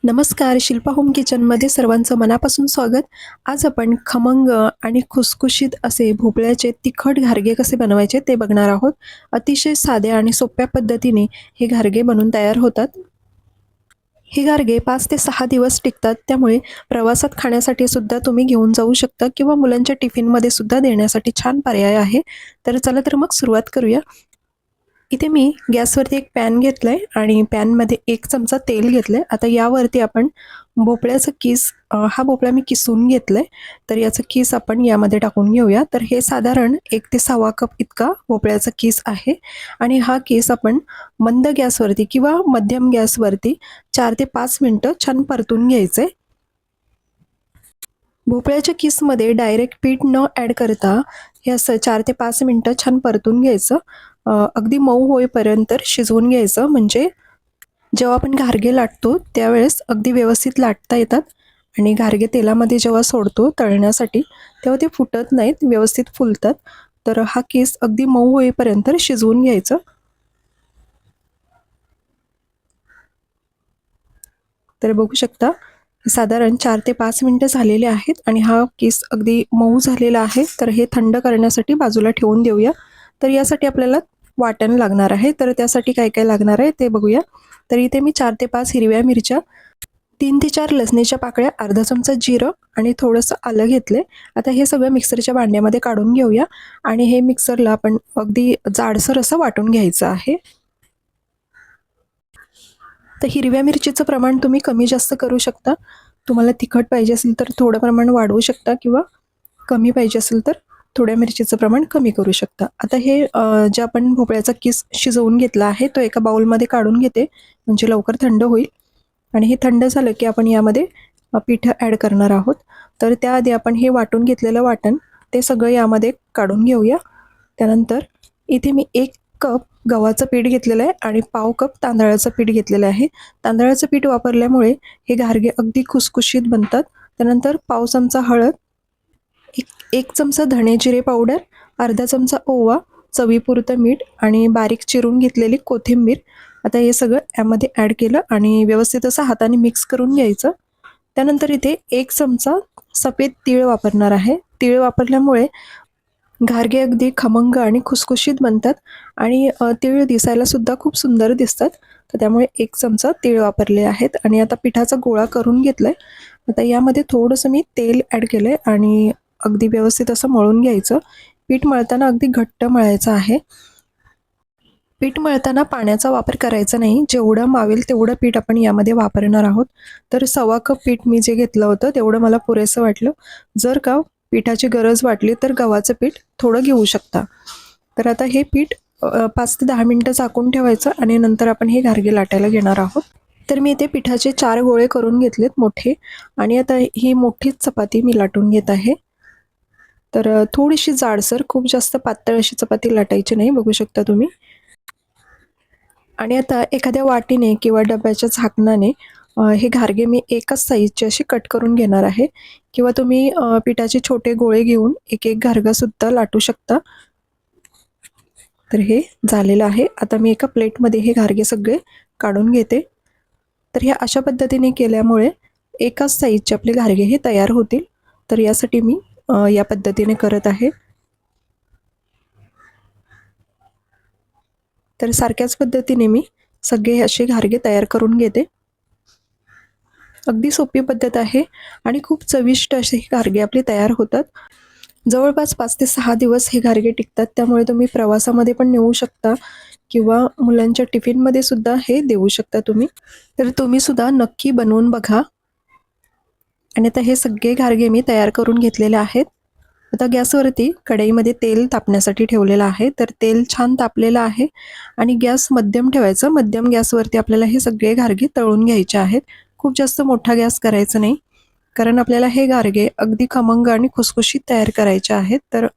नमस्कार, शिल्पा होम किचनमध्ये सर्वांचं मनापासून स्वागत. आज आपण खमंग आणि खुसखुशीत असे भोपळ्याचे तिखट घारगे कसे बनवायचे ते बघणार आहोत. अतिशय साध्या आणि सोप्या पद्धतीने हे घारगे बनून तयार होतात. हे घारगे 5 ते 6 दिवस टिकतात, त्यामुळे प्रवासात खाण्यासाठी सुद्धा तुम्ही घेऊन जाऊ शकता किंवा मुलांच्या टिफिनमध्ये सुद्धा देण्यासाठी छान पर्याय आहे. तर चला तर मग सुरुवात करूया. इथे मी गॅसवरती एक पॅन घेतलाय आणि पॅनमध्ये 1 चमचा तेल घेतलंय. आता यावरती आपण भोपळ्याचं किस हा भोपळा मी किसून घेतलाय. तर याचं किस आपण यामध्ये टाकून घेऊया. तर हे साधारण 1 ते 1.25 कप इतका भोपळ्याचा किस आहे आणि हा किस आपण मंद गॅसवरती किंवा मध्यम गॅसवरती 4 ते 5 मिनिटं छान परतून घ्यायचंय. भोपळ्याच्या किसमध्ये डायरेक्ट पीठ न ॲड करता हे असं 4 ते 5 मिनिटं छान परतून घ्यायचं. अगदी मऊ होईपर्यंत शिजवून घ्यायचं, म्हणजे जेव्हा आपण घारगे लाटतो त्यावेळेस अगदी व्यवस्थित लाटता येतात आणि घारगे तेलामध्ये जेव्हा सोडतो तळण्यासाठी तेव्हा ते फुटत नाहीत, व्यवस्थित फुलतात. तर हा किस अगदी मऊ होईपर्यंत शिजवून घ्यायचं. तर बघू शकता साधारण 4 ते 5 मिनिटं झालेले आहेत आणि हा किस अगदी मऊ झालेला आहे. तर हे थंड करण्यासाठी बाजूला ठेवून देऊया. तर यासाठी आपल्याला वाटण लागणार आहे. तर त्यासाठी काय काय लागणार आहे ते बघूया. तर इथे मी 4 ते 5 हिरव्या मिरच्या, 3 ते 4 लसणीच्या पाकळ्या, अर्धा चमचा जिरं आणि थोडंसं आलं घेतले. आता हे सगळं मिक्सरच्या भांड्यामध्ये काढून घेऊया आणि हे मिक्सरला आपण अगदी जाडसर असं वाटून घ्यायचं आहे. तर हिरव्या मिरचीचं प्रमाण तुम्ही कमी जास्त करू शकता. तुम्हाला तिखट पाहिजे असेल तर थोडं प्रमाण वाढवू शकता किंवा कमी पाहिजे असेल तर थोड्या मिरचीचं प्रमाण कमी करू शकता. आता हे जे आपण भोपळ्याचा किस शिजवून घेतला आहे तो एका बाउलमध्ये काढून घेते, म्हणजे लवकर थंड होईल. आणि हे थंड झालं की आपण यामध्ये पीठ ॲड करणार आहोत. तर त्याआधी आपण हे वाटून घेतलेलं वाटण ते सगळं यामध्ये काढून घेऊया. त्यानंतर इथे मी 1 कप गव्हाचं पीठ घेतलेलं आहे आणि पाव कप तांदळाचं पीठ घेतलेलं आहे. तांदळाचं पीठ वापरल्यामुळे हे घारगे अगदी खुसखुशीत बनतात. त्यानंतर पाव चमचा हळद, 1 चमचा धणे जिरे पावडर, अर्धा चमचा ओवा, चवीपुरतं मीठ आणि बारीक चिरून घेतलेली कोथिंबीर. आता हे सगळं यामध्ये ॲड केलं आणि व्यवस्थित असं हाताने मिक्स करून घ्यायचं. त्यानंतर इथे 1 चमचा सफेद तीळ वापरणार आहे. तीळ वापरल्यामुळे घारगे अगदी खमंग आणि खुसखुशीत बनतात आणि तीळ दिसायला सुद्धा खूप सुंदर दिसतात. तर त्यामुळे 1 चमचा तीळ वापरले आहेत आणि आता पिठाचा गोळा करून घेतलाय. आता यामध्ये थोडंसं मी तेल ॲड केलंय आणि अगदी व्यवस्थित असं मळून घ्यायचं. पीठ मळताना अगदी घट्ट मळायचं आहे. पीठ मळताना पाण्याचा वापर करायचा नाही. जेवढं मावेल तेवढं पीठ आपण यामध्ये वापरणार आहोत. तर 1.25 कप पीठ मी जे घेतलं होतं तेवढं मला पुरेसं वाटलं. जर का पिठाची गरज वाटली तर गव्हाचं पीठ थोडं घेऊ शकता. तर आता हे पीठ 5 ते 10 मिनिटं झाकून ठेवायचं आणि नंतर आपण हे घारगे लाटायला घेणार आहोत. तर मी इथे पिठाचे 4 गोळे करून घेतलेत मोठे आणि आता ही मोठीच चपाती मी लाटून घेत आहे. तर थोडीशी जाडसर, खूप जास्त पातळ अशी चपाती लाटायची नाही, बघू शकता तुम्ही. आणि आता एखाद्या वाटीने किंवा डब्याच्या झाकणाने हे घारगे मी एकाच साईजचे असे कट करून घेणार आहे किंवा तुम्ही पिठाचे छोटे गोळे घेऊन एक एक घारगासुद्धा लाटू शकता. तर हे झालेलं आहे. आता मी एका प्लेटमध्ये हे घारगे सगळे काढून घेते. तर ह्या अशा पद्धतीने केल्यामुळे एकाच साईजचे आपले घारगे हे तयार होतील. तर यासाठी मी या पद्धतीने करत आहे. तर सारख्याच पद्धतीने मी सगळे असे घारगे तयार करून घेते. अगदी सोपी पद्धत आहे आणि खूप चविष्ट असे हे घारगे आपले तयार होतात. जवळपास 5 ते 6 दिवस हे घारगे टिकतात, त्यामुळे तुम्ही प्रवासामध्ये पण नेऊ शकता किंवा मुलांच्या टिफिनमध्ये सुद्धा हे देऊ शकता तुम्ही. तर तुम्ही सुद्धा नक्की बनवून बघा. आणि आता हे सगळे घारगे मी तयार करून घेतलेले आहेत. आता गॅसवरती कढईमध्ये तेल तापण्यासाठी ठेवलेलं आहे. तर तेल छान तापलेलं आहे आणि गॅस मध्यम ठेवायचा. मध्यम गॅसवरती आपल्याला हे सगळे घारगे तळून घ्यायचे आहेत. खूप जास्त मोठा गॅस करायचा नाही, कारण आपल्याला हे घारगे अगदी खमंग आणि खुसखुशीत तयार करायचे आहेत. तर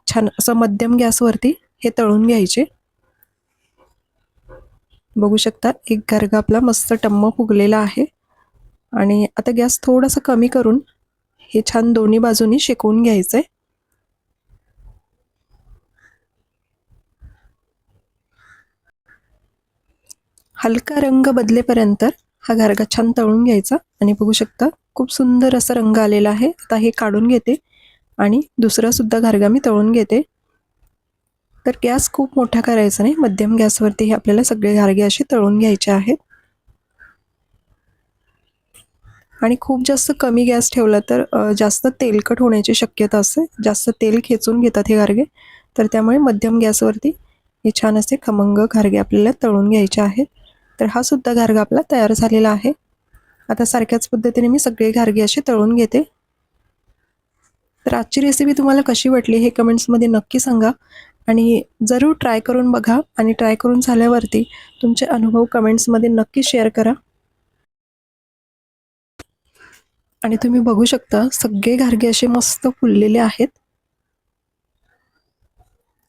छान असं मध्यम गॅसवरती हे तळून घ्यायचे. बघू शकता एक घारगा आपला मस्त टम्म फुगलेला आहे आणि आता गॅस थोडासा कमी करून हे छान दोन्ही बाजूनी शेकवून घ्यायचंय. हलका रंग बदलेपर्यंत हा घारगा छान तळून घ्यायचा आणि बघू शकता खूप सुंदर असा रंग आलेला आहे. आता हे काढून घेते आणि दुसरा सुद्धा घारगा मी तळून घेते. तर गॅस खूप मोठा करायचा नाही, मध्यम गॅसवरती हे आपल्याला सगळे घारगे असे तळून घ्यायचे आहेत. आणि खूप जास्त कमी गॅस ठेवला तर जास्त तेलकट होण्याची शक्यता असते. जास्त तेल खेचून घेतात हे घारगे. तर त्यामुळे मध्यम गॅसवरती हे छान असे खमंग घारगे आपल्याला तळून घ्यायचे आहेत. तर हा सुद्धा घारगा आपला तयार झालेला आहे. आता सारख्याच पद्धतीने मी सगळे घारगे असे तळून घेते. तर आजची रेसिपी तुम्हाला कशी वाटली हे कमेंट्समध्ये नक्की सांगा आणि जरूर ट्राय करून बघा आणि ट्राय करून झाल्यावरती तुमचे अनुभव कमेंट्समध्ये नक्की शेअर करा. आणि तुम्ही बघू शकता सगळे घारगे असे मस्त फुललेले आहेत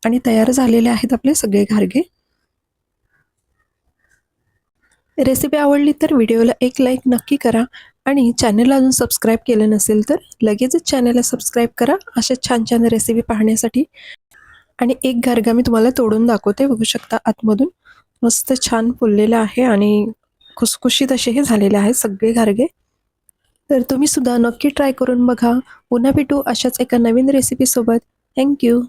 आणि तयार झालेले आहेत आपले सगळे घारगे. रेसिपी आवडली तर व्हिडिओला एक लाईक नक्की करा आणि चॅनलला अजून सबस्क्राईब केलं नसेल तर लगेचच चॅनलला सबस्क्राईब करा अशा छान छान रेसिपी पाहण्यासाठी. आणि एक घारगा मी तुम्हाला तोडून दाखवते. बघू शकता आतमधून मस्त छान फुललेलं आहे आणि खुसखुशीत असे हे झालेले आहेत सगळे घारगे. तर तुम्ही सुद्धा नक्की ट्राय करून बघा. पुन्हा भेटू अशाच एका नवीन रेसिपीसोबत. थँक्यू.